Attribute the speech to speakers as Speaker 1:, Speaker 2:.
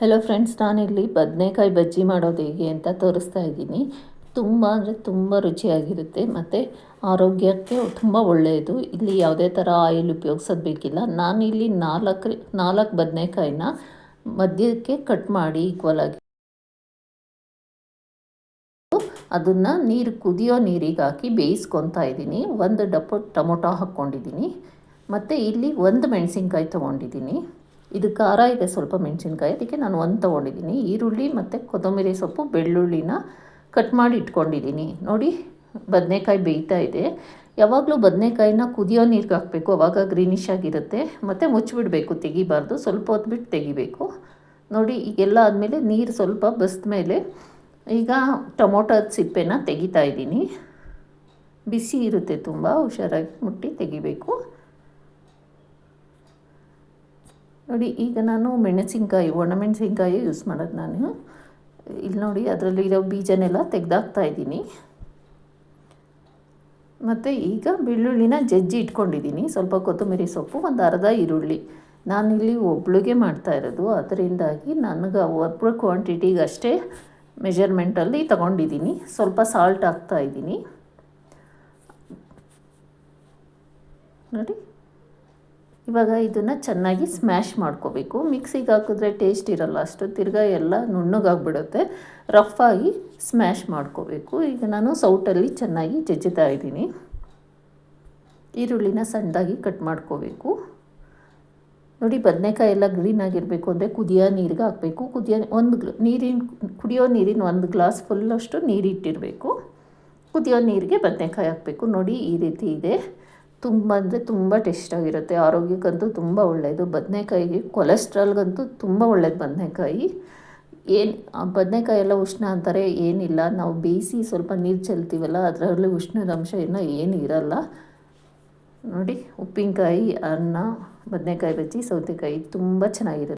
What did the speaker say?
Speaker 1: Hello friends, ನಾನಿಲ್ಲಿ ಬದನೆಕಾಯಿ ಬಜ್ಜಿ ಮಾಡೋದು ಹೇಗೆ ಅಂತ ತೋರಿಸ್ತಾ ಇದ್ದೀನಿ. ತುಂಬ ಅಂದರೆ ತುಂಬ ರುಚಿಯಾಗಿರುತ್ತೆ ಮತ್ತು ಆರೋಗ್ಯಕ್ಕೆ ತುಂಬ ಒಳ್ಳೆಯದು. ಇಲ್ಲಿ ಯಾವುದೇ ಥರ ಆಯಿಲ್ ಉಪಯೋಗಿಸೋದು ಬೇಕಿಲ್ಲ. ನಾನಿಲ್ಲಿ ನಾಲ್ಕು ಬದನೆಕಾಯಿನ ಮಧ್ಯಕ್ಕೆ ಕಟ್ ಮಾಡಿ ಈಕ್ವಲ್ ಆಗಿ ಅದನ್ನು ಕುದಿಯೋ ನೀರಿಗೆ ಹಾಕಿ ಬೇಯಿಸ್ಕೊತಾ ಇದ್ದೀನಿ. ಒಂದು ಡಬ್ಬ ಟೊಮೊಟೊ ಹಾಕ್ಕೊಂಡಿದ್ದೀನಿ ಮತ್ತು ಇಲ್ಲಿ ಒಂದು ಮೆಣಸಿನ್ಕಾಯಿ ತೊಗೊಂಡಿದ್ದೀನಿ. ಇದು ಖಾರ ಇದೆ ಸ್ವಲ್ಪ ಮೆಣಸಿನ್ಕಾಯಿ, ಅದಕ್ಕೆ ನಾನು ಒಂದು ತೊಗೊಂಡಿದ್ದೀನಿ. ಈರುಳ್ಳಿ ಮತ್ತು ಕೊತ್ತಂಬರಿ ಸೊಪ್ಪು, ಬೆಳ್ಳುಳ್ಳಿನ ಕಟ್ ಮಾಡಿ ಇಟ್ಕೊಂಡಿದ್ದೀನಿ. ನೋಡಿ, ಬದನೆಕಾಯಿ ಬೇಯ್ತಾ ಇದೆ. ಯಾವಾಗಲೂ ಬದನೆಕಾಯಿನ ಕುದಿಯೋ ನೀರಿಗೆ ಹಾಕಬೇಕು, ಆವಾಗ ಗ್ರೀನಿಶ್ ಆಗಿರುತ್ತೆ. ಮತ್ತು ಮುಚ್ಚಿಬಿಡಬೇಕು, ತೆಗಿಬಾರ್ದು, ಸ್ವಲ್ಪ ಹೊತ್ತು ಬಿಟ್ಟು ತೆಗಿಬೇಕು. ನೋಡಿ, ಈಗೆಲ್ಲ ಆದಮೇಲೆ ನೀರು ಸ್ವಲ್ಪ ಬಸಿದ ಮೇಲೆ ಈಗ ಟೊಮೊಟೊದ ಸಿಪ್ಪೆನ ತೆಗಿತಾ ಇದ್ದೀನಿ. ಬಿಸಿ ಇರುತ್ತೆ, ತುಂಬ ಹುಷಾರಾಗಿ ಮುಟ್ಟಿ ತೆಗಿಬೇಕು. ನೋಡಿ, ಈಗ ನಾನು ಒಣಮೆಣಸಿನ್ಕಾಯಿ ಯೂಸ್ ಮಾಡೋದು ನಾನು. ಇಲ್ಲಿ ನೋಡಿ, ಅದರಲ್ಲಿರೋ ಬೀಜನೆಲ್ಲ ತೆಗೆದಾಕ್ತಾ ಇದ್ದೀನಿ. ಮತ್ತು ಈಗ ಬೆಳ್ಳುಳ್ಳಿನ ಜಜ್ಜಿ ಇಟ್ಕೊಂಡಿದ್ದೀನಿ, ಸ್ವಲ್ಪ ಕೊತ್ತಂಬರಿ ಸೊಪ್ಪು, ಒಂದು ಅರ್ಧ ಈರುಳ್ಳಿ. ನಾನಿಲ್ಲಿ ಒಬ್ಳಿಗೆ ಮಾಡ್ತಾ ಇರೋದು, ಅದರಿಂದಾಗಿ ನನಗೆ ಒಬ್ಬರ ಕ್ವಾಂಟಿಟಿಗೆ ಅಷ್ಟೇ ಮೆಜರ್ಮೆಂಟಲ್ಲಿ ತೊಗೊಂಡಿದ್ದೀನಿ. ಸ್ವಲ್ಪ ಸಾಲ್ಟ್ ಹಾಕ್ತಾಯಿದ್ದೀನಿ. ನೋಡಿ, ಇವಾಗ ಇದನ್ನು ಚೆನ್ನಾಗಿ ಸ್ಮ್ಯಾಶ್ ಮಾಡ್ಕೋಬೇಕು. ಮಿಕ್ಸಿಗೆ ಹಾಕಿದ್ರೆ ಟೇಸ್ಟ್ ಇರಲ್ಲ ಅಷ್ಟು, ತಿರ್ಗಾ ಎಲ್ಲ ನುಣ್ಣಗಾಗ್ಬಿಡುತ್ತೆ. ರಫಾಗಿ ಸ್ಮ್ಯಾಶ್ ಮಾಡ್ಕೋಬೇಕು. ಈಗ ನಾನು ಸೌಟಲ್ಲಿ ಚೆನ್ನಾಗಿ ಜಜ್ಜುತ್ತಾ ಇದ್ದೀನಿ. ಈರುಳ್ಳಿನ ಸಣ್ಣದಾಗಿ ಕಟ್ ಮಾಡ್ಕೋಬೇಕು. ನೋಡಿ, ಬದನೆಕಾಯಿ ಎಲ್ಲ ಗ್ರೀನಾಗಿರಬೇಕು ಅಂದರೆ ಕುದಿಯೋ ನೀರಿಗೆ ಹಾಕಬೇಕು. ಕುಡಿಯೋ ನೀರಿನ ಒಂದು ಗ್ಲಾಸ್ ಫುಲ್ಲಷ್ಟು ನೀರಿಟ್ಟಿರಬೇಕು. ಕುದಿಯೋ ನೀರಿಗೆ ಬದನೆಕಾಯಿ ಹಾಕಬೇಕು. ನೋಡಿ, ಈ ರೀತಿ ಇದೆ. ತುಂಬ ಅಂದರೆ ತುಂಬ ಟೇಸ್ಟಾಗಿರುತ್ತೆ. ಆರೋಗ್ಯಕ್ಕಂತೂ ತುಂಬ ಒಳ್ಳೆಯದು. ಬದನೆಕಾಯಿಗೆ ಕೊಲೆಸ್ಟ್ರಾಲ್ಗಂತೂ ತುಂಬ ಒಳ್ಳೆಯದು ಬದನೆಕಾಯಿ. ಬದನೆಕಾಯಿ ಎಲ್ಲ ಉಷ್ಣ ಅಂತಾರೆ, ಏನಿಲ್ಲ. ನಾವು ಬೇಯಿಸಿ ಸ್ವಲ್ಪ ನೀರು ಚೆಲ್ತೀವಲ್ಲ, ಅದರಲ್ಲಿ ಉಷ್ಣದ ಅಂಶ ಏನು ಇರಲ್ಲ. ನೋಡಿ, ಉಪ್ಪಿನಕಾಯಿ, ಅನ್ನ, ಬದನೆಕಾಯಿ ಬಜ್ಜಿ, ಸೌತೆಕಾಯಿ ತುಂಬ ಚೆನ್ನಾಗಿರುತ್ತೆ.